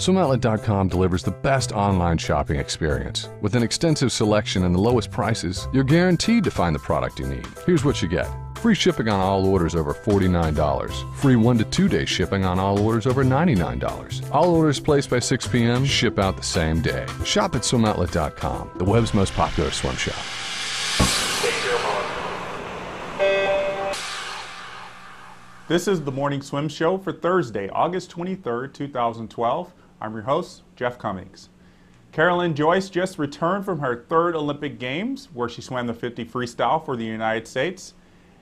SwimOutlet.com delivers the best online shopping experience. With an extensive selection and the lowest prices, you're guaranteed to find the product you need. Here's what you get. Free shipping on all orders over $49. Free 1 to 2 day shipping on all orders over $99. All orders placed by 6 p.m. ship out the same day. Shop at SwimOutlet.com, the web's most popular swim shop. This is the Morning Swim Show for Thursday, August 23rd, 2012. I'm your host, Jeff Cummings. Lynn Joyce just returned from her third Olympic Games, where she swam the 50 freestyle for the United States.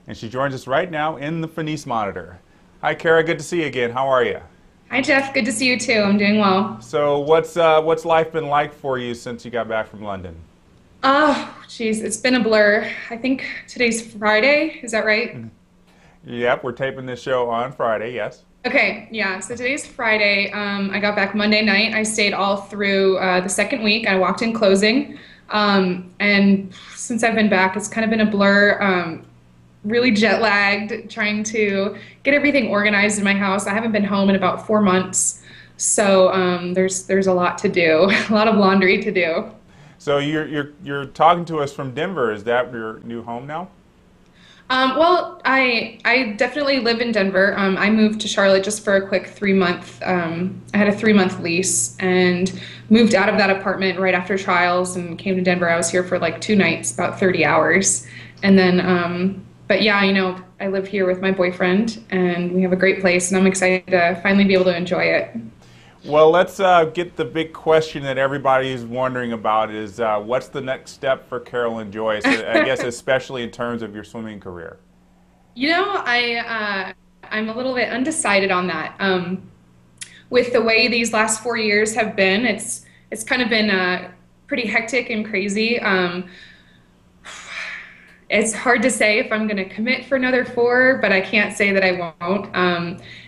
And she joins us right now in the Finis monitor. Hi, Kara. Good to see you again. How are you? Hi, Jeff. Good to see you, too. I'm doing well. So what's life been like for you since you got back from London? Oh, geez. It's been a blur. I think today's Friday. Is that right? Yep. We're taping this show on Friday, yes. Okay. Yeah. So today's Friday. I got back Monday night. I stayed all through the second week. I walked in closing. And since I've been back, it's kind of been a blur. Really jet lagged, trying to get everything organized in my house. I haven't been home in about 4 months, so there's a lot to do, a lot of laundry to do. So you're talking to us from Denver. Is that your new home now? Well, I definitely live in Denver. I moved to Charlotte just for a quick 3-month. I had a 3-month lease and moved out of that apartment right after trials and came to Denver. I was here for like 2 nights, about 30 hours, and then. But yeah, I live here with my boyfriend, and we have a great place, and I'm excited to finally be able to enjoy it. Well, let's get the big question that everybody is wondering about is what's the next step for Lynn Joyce, I guess especially in terms of your swimming career? I'm a little bit undecided on that. With the way these last 4 years have been, it's kind of been pretty hectic and crazy. It's hard to say if I'm going to commit for another 4, but I can't say that I won't.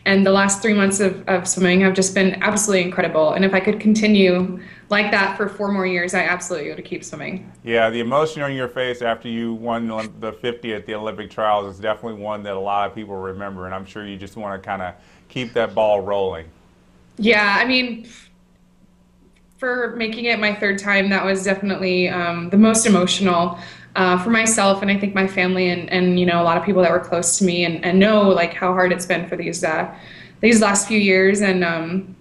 And the last 3 months of swimming have just been absolutely incredible. And if I could continue like that for 4 more years, I absolutely would keep swimming. Yeah, the emotion on your face after you won the 50 at the Olympic trials is definitely one that a lot of people remember. And I'm sure you just want to kind of keep that ball rolling. Yeah, I mean, for making it my 3rd time, that was definitely the most emotional. For myself and I think my family and a lot of people that were close to me and know like how hard it's been for these last few years, and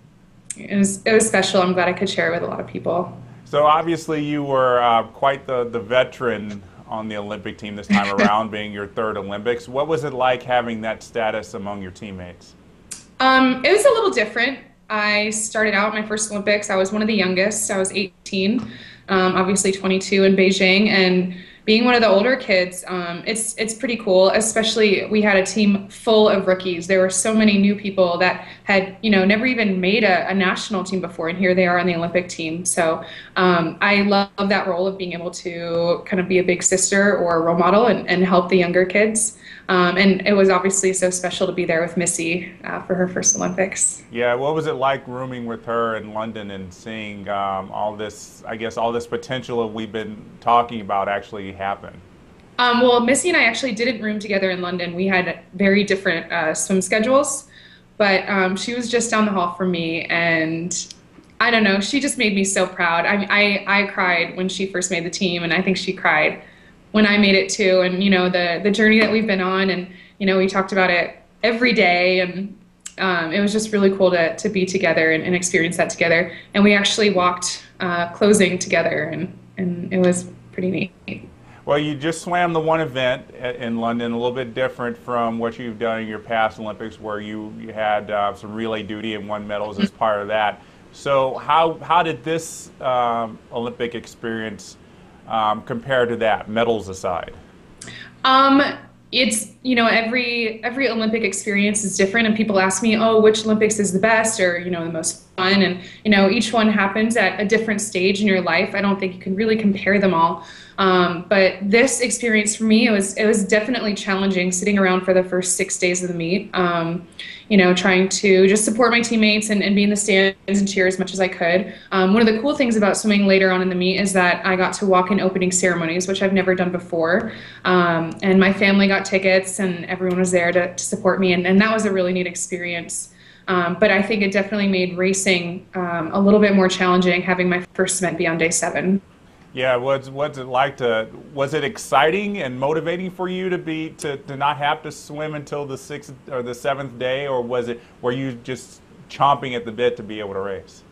it was special. I'm glad I could share it with a lot of people. So obviously you were quite the veteran on the Olympic team this time around, being your 3rd Olympics. What was it like having that status among your teammates? It was a little different. I started out my first Olympics. I was one of the youngest. I was 18, obviously 22 in Beijing, and being one of the older kids, it's pretty cool. Especially, we had a team full of rookies. There were so many new people that had, never even made a national team before, and here they are on the Olympic team. So I love that role of being able to kind of be a big sister or a role model and help the younger kids. And it was obviously so special to be there with Missy for her first Olympics. Yeah, what was it like rooming with her in London and seeing all this potential that we've been talking about actually happen? Well, Missy and I actually didn't room together in London. We had very different swim schedules, but she was just down the hall from me, and I don't know, she just made me so proud. I cried when she first made the team, and I think she cried when I made it too. And the journey that we've been on, and we talked about it every day, and it was just really cool to be together and experience that together. And we actually walked closing together, and it was pretty neat. Well, you just swam the one event in London, a little bit different from what you've done in your past Olympics, where you had some relay duty and won medals as part of that. So how did this Olympic experience compare to that, medals aside? It's, every Olympic experience is different, and people ask me, oh, which Olympics is the best or, the most fun, and, each one happens at a different stage in your life. I don't think you can really compare them all. But this experience for me, it was definitely challenging, sitting around for the first 6 days of the meet, trying to just support my teammates and be in the stands and cheer as much as I could. One of the cool things about swimming later on in the meet is that I got to walk in opening ceremonies, which I've never done before. And my family got tickets, and everyone was there to support me, and that was a really neat experience. But I think it definitely made racing a little bit more challenging, having my first event be on day 7. Yeah, what's it like was it exciting and motivating for you to not have to swim until the 6th or the 7th day, or were you just chomping at the bit to be able to race?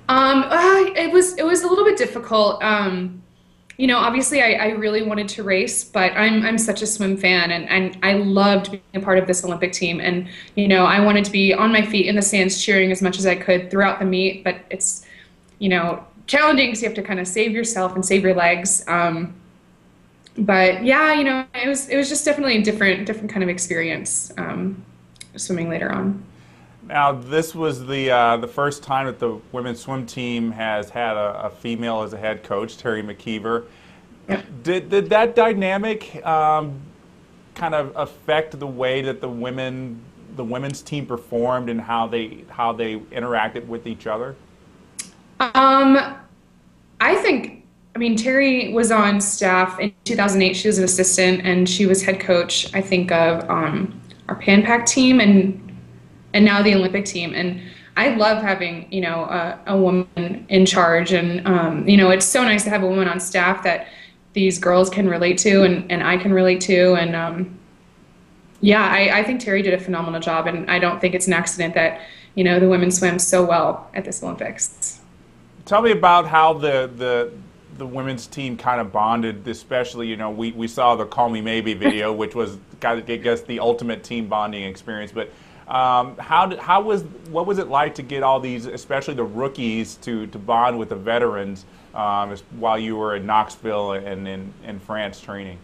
It was a little bit difficult. Obviously I really wanted to race, but I'm such a swim fan, and I loved being a part of this Olympic team. And, I wanted to be on my feet in the stands cheering as much as I could throughout the meet, but it's, challenging because you have to kind of save yourself and save your legs. But yeah, it was just definitely a different kind of experience, swimming later on. Now, this was the first time that the women's swim team has had a female as a head coach, Terry McKeever. Yeah. Did that dynamic kind of affect the way that the women's team performed and how they interacted with each other? Terry was on staff in 2008. She was an assistant, and she was head coach, I think, of our Pan Pac team and now the Olympic team. And I love having, a woman in charge. And, it's so nice to have a woman on staff that these girls can relate to and I can relate to. And, I think Terry did a phenomenal job. And I don't think it's an accident that, the women swim so well at this Olympics. Tell me about how the women's team kind of bonded, especially, we saw the Call Me Maybe video, which was, I guess, the ultimate team bonding experience. But what was it like to get all these, especially the rookies, to bond with the veterans while you were in Knoxville and in France training?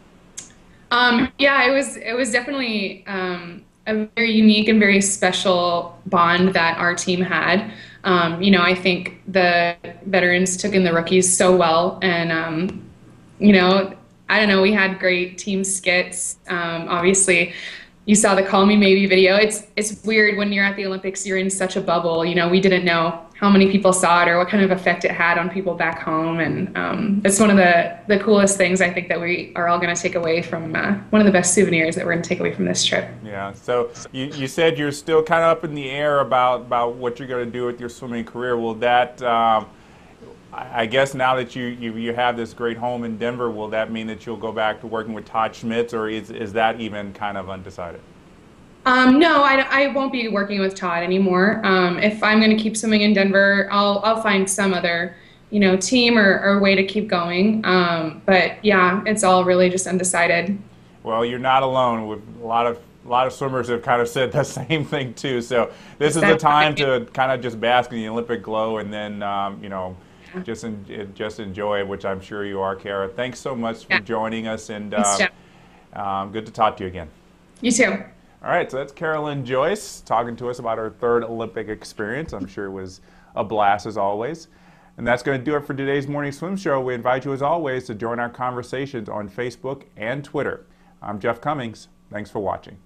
It was definitely a very unique and very special bond that our team had. I think the veterans took in the rookies so well, and I don't know, we had great team skits. Obviously, you saw the Call Me Maybe video. It's weird when you're at the Olympics, you're in such a bubble. We didn't know how many people saw it or what kind of effect it had on people back home. And it's one of the coolest things, I think, that we are all going to take away from, one of the best souvenirs that we're going to take away from this trip. Yeah, so you said you're still kind of up in the air about what you're going to do with your swimming career. Will that, I guess now that you have this great home in Denver, will that mean that you'll go back to working with Todd Schmitz, or is that even kind of undecided? No, I won't be working with Todd anymore. If I'm going to keep swimming in Denver, I'll find some other, team or way to keep going. But yeah, it's all really just undecided. Well, you're not alone. With a lot of swimmers have kind of said the same thing too. So this is the time to kind of just bask in the Olympic glow, and then just enjoy it, which I'm sure you are, Kara. Thanks so much for joining us, and good to talk to you again. You too. All right, so that's Lynn Joyce talking to us about her third Olympic experience. I'm sure it was a blast as always. And that's going to do it for today's Morning Swim Show. We invite you as always to join our conversations on Facebook and Twitter. I'm Jeff Cummings. Thanks for watching.